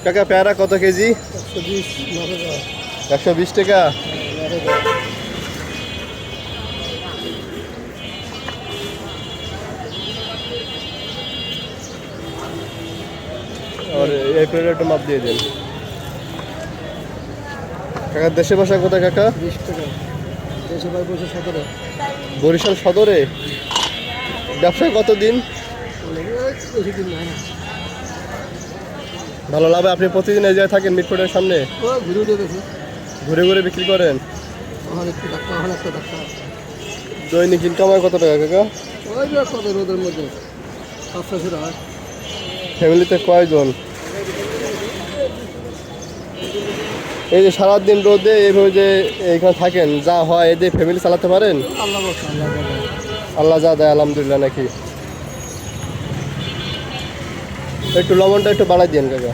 কাকা পেয়ারা কত কেজি? 120 টাকা। और এই প্লেটে একটু মাপ দিয়ে দিন কাকা। দেশে বাসা কোথায় কাকা? 20 টাকা। দেশে বাই বসে 17। বরিশাল সদরে। ব্যবসায় কতদিন? বেশি দিন না। ভালো লাভ। আপনি প্রতিদিন এই জায়গায় থাকেন মিটফোর্টের সামনে? ঘুরে উঠে দেখি। ঘুরে ঘুরে বিক্রি করেন? একটু ডাক্তার, একটা ডাক্তার। দৈনিক ইনকাম হয় কত টাকা কাকা? ওই যে কত রোদের মধ্যে 500 হয়। ফ্যামিলিতে কয়জন? এই যে সারাদিন রোদে এইভাবে যে এইখানে থাকেন, যা হয় এতে ফ্যামিলি চালাতে পারেন? আল্লাহ বলছে, আল্লাহ বলে। আল্লাহ যা দেয় আলহামদুলিল্লাহ নাকি? একটু লবণটা একটু বাড়াই দিন কাকা।